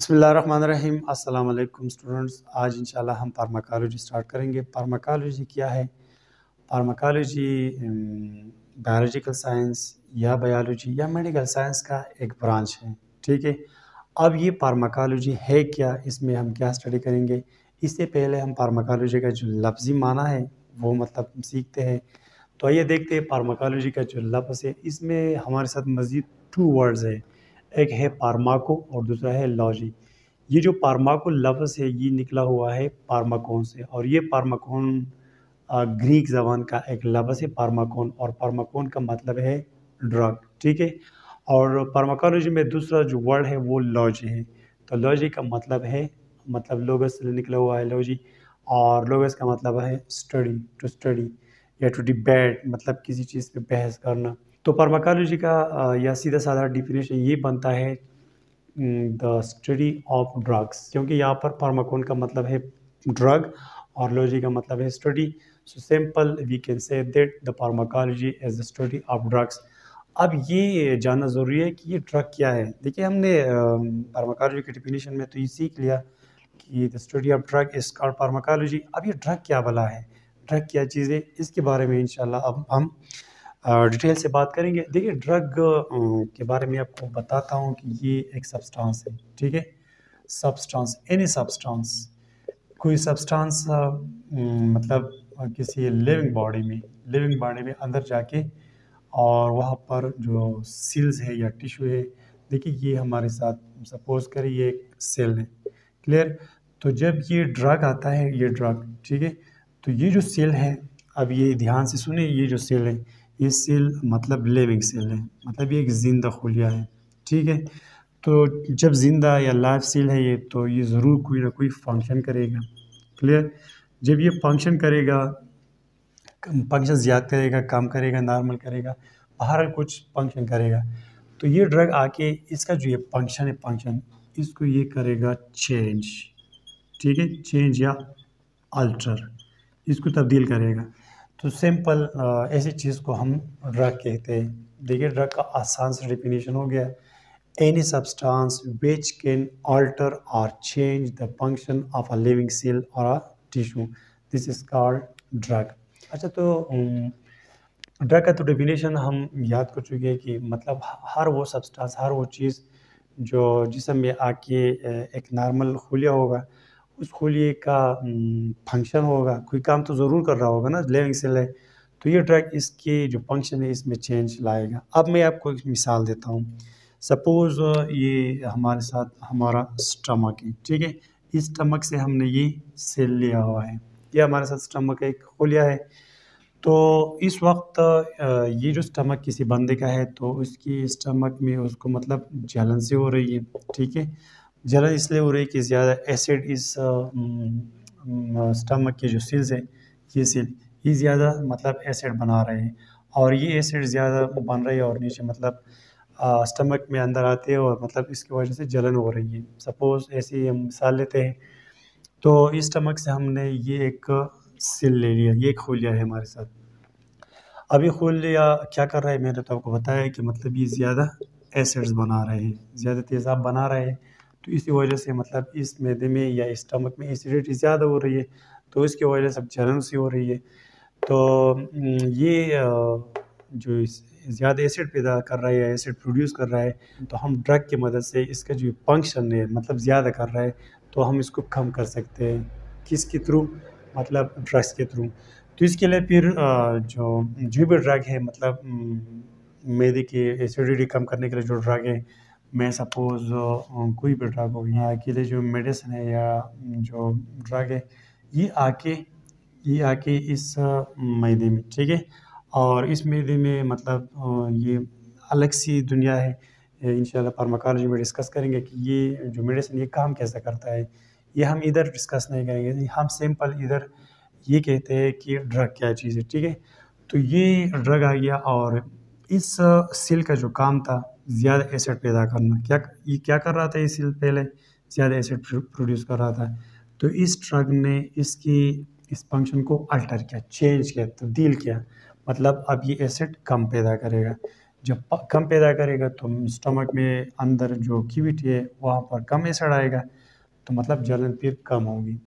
बिस्मिल्लाहिर्रहमानिर्रहीम। अस्सलाम वालेकुम स्टूडेंट्स। आज इंशाल्लाह हम फार्माकोलॉजी स्टार्ट करेंगे। फार्माकोलॉजी क्या है? फार्माकोलॉजी बायोलॉजिकल साइंस या बायोलॉजी या मेडिकल साइंस का एक ब्रांच है। ठीक है। अब ये फार्माकोलॉजी है क्या, इसमें हम क्या स्टडी करेंगे? इससे पहले हम फार्माकोलॉजी का जो लफ्ज़ी माना है वो मतलब सीखते हैं। तो आइए देखते हैं फार्माकोलॉजी का जो लफ्ज़ है, इसमें हमारे साथ मज़ीद 2 वर्ड्स है। एक है फार्माको और दूसरा है लॉजी। ये जो फार्माको लफ्ज़ है ये निकला हुआ है फार्माकोन से, और ये फार्माकोन ग्रीक ज़बान का एक लफ्ज़ है फार्माकोन, और फार्माकोन का मतलब है ड्रग। ठीक है। और फार्माकोलॉजी में दूसरा जो वर्ड है वो लॉजी है। तो लॉजी का मतलब है, मतलब लोगस से निकला हुआ है लॉजी, और लोगस का मतलब है स्टडी, टू स्टडी या टू डिबेट, मतलब किसी चीज़ पे बहस करना। तो फार्माकोलॉजी का या सीधा साधा डिफिनेशन ये बनता है द स्टडी ऑफ ड्रग्स, क्योंकि यहाँ पर फार्माकोन का मतलब है ड्रग और लॉजी का मतलब है study. So simple we can say that the pharmacology is the study of drugs. अब ये जानना ज़रूरी है कि ये ड्रग क्या है। देखिए, हमने फार्माकोलॉजी के डिफिनेशन में तो ये सीख लिया कि the study of drug is called pharmacology. अब ये ड्रग क्या भला है, ड्रग क्या चीज़ है, इसके बारे में इंशाल्लाह अब हम डिटेल से बात करेंगे। देखिए, ड्रग के बारे में आपको बताता हूँ कि ये एक सब्सटेंस है। ठीक है। सब्सटेंस, एनी सब्सटेंस, कोई सब्सटेंस मतलब किसी लिविंग बॉडी में अंदर जाके, और वहाँ पर जो सेल्स है या टिश्यू है, देखिए ये हमारे साथ सपोज करें ये एक सेल है। क्लियर? तो जब ये ड्रग आता है, ये ड्रग, ठीक है, तो ये जो सेल है, अब ये ध्यान से सुने, ये जो सेल है, ये सेल मतलब लिविंग सेल है, मतलब ये एक जिंदा खुलिया है। ठीक है। तो जब जिंदा या लाइव सेल है ये, तो ये ज़रूर कोई ना कोई फंक्शन करेगा। क्लियर? जब ये फंक्शन करेगा, फंक्शन ज़्यादा करेगा, कम करेगा, नॉर्मल करेगा, बहरहाल कुछ फंक्शन करेगा, तो ये ड्रग आके इसका जो ये फंक्शन है, फंक्शन इसको ये करेगा चेंज। ठीक है, चेंज या अल्टर, इसको तब्दील करेगा। तो सिंपल ऐसी चीज़ को हम ड्रग कहते हैं। देखिए, ड्रग का आसान सा डेफिनेशन हो गया, any substance which can alter और change the function of a living cell और a tissue, this is called drug. अच्छा, तो ड्रग का तो डेफिनेशन हम याद कर चुके हैं कि मतलब हर वो सब्सटेंस, हर वो चीज़ जो जिस्म में आके एक नॉर्मल खुलिया होगा, उस खुलिए का फंक्शन होगा, कोई काम तो ज़रूर कर रहा होगा ना, लिविंग सेल है, तो ये ड्रग इसके जो फंक्शन है इसमें चेंज लाएगा। अब मैं आपको एक मिसाल देता हूँ। सपोज़ ये हमारे साथ हमारा स्टमक है। ठीक है। इस स्टमक से हमने ये सेल लिया हुआ है, ये हमारे साथ स्टमक एक खुलिया है। तो इस वक्त ये जो स्टमक किसी बंदे का है, तो उसकी स्टमक में उसको मतलब जलन से हो रही है। ठीक है। जलन इसलिए हो रही है कि ज़्यादा एसिड इस स्टमक की जो सेल्स है, ये सेल ये ज़्यादा मतलब एसिड बना रहे हैं, और ये एसिड ज़्यादा बन रही है और नीचे मतलब स्टमक में अंदर आते हैं, और मतलब इसकी वजह से जलन हो रही है। सपोज़ ऐसी हम मिसाल लेते हैं, तो इस स्टमक से हमने ये एक सेल ले लिया, ये खोलिया है हमारे साथ। अब ये खोलिया क्या कर रहा है, मैंने तो आपको बताया कि मतलब ये ज़्यादा एसिड्स बना रहे हैं, ज़्यादा तेज़ाब बना रहे हैं। तो इसी वजह से मतलब इस मैदे में या इस स्टमक में एसिडिटी ज़्यादा हो रही है, तो इसकी वजह से जलन सी हो रही है। तो ये जो ज़्यादा एसिड पैदा कर रहा है या एसिड प्रोड्यूस कर रहा है, तो हम ड्रग की मदद से इसका जो फंक्शन है मतलब ज़्यादा कर रहा है, तो हम इसको कम कर सकते हैं। किसके थ्रू? मतलब ड्रग्स के थ्रू। तो इसके लिए फिर जो भी ड्रग है, मतलब मैदे की एसिडिटी कम करने के लिए जो ड्रग है, मैं सपोज़ कोई भी ड्रग हो, यहाँ के लिए जो मेडिसिन है या जो ड्रग है, ये आके ये आके इस मैदे में, ठीक है, और इस मैदे में मतलब ये अलग सी दुनिया है। इंशाल्लाह फार्माकोलॉजी में डिस्कस करेंगे कि ये जो मेडिसिन ये काम कैसे करता है। ये हम इधर डिस्कस नहीं करेंगे, हम सिंपल इधर ये कहते हैं कि ड्रग क्या चीज़ है। ठीक है। तो ये ड्रग आ गया, और इस सेल का जो काम था ज़्यादा एसिड पैदा करना। ये क्या कर रहा था ये सेल पहले? ज़्यादा एसिड प्रोड्यूस कर रहा था। तो इस ड्रग ने इस फंक्शन को अल्टर किया, चेंज किया, तब्दील किया, मतलब अब ये एसिड कम पैदा करेगा। जब कम पैदा करेगा तो स्टमक में अंदर जो कैविटी है वहाँ पर कम एसिड आएगा, तो मतलब जलन फिर कम होगी।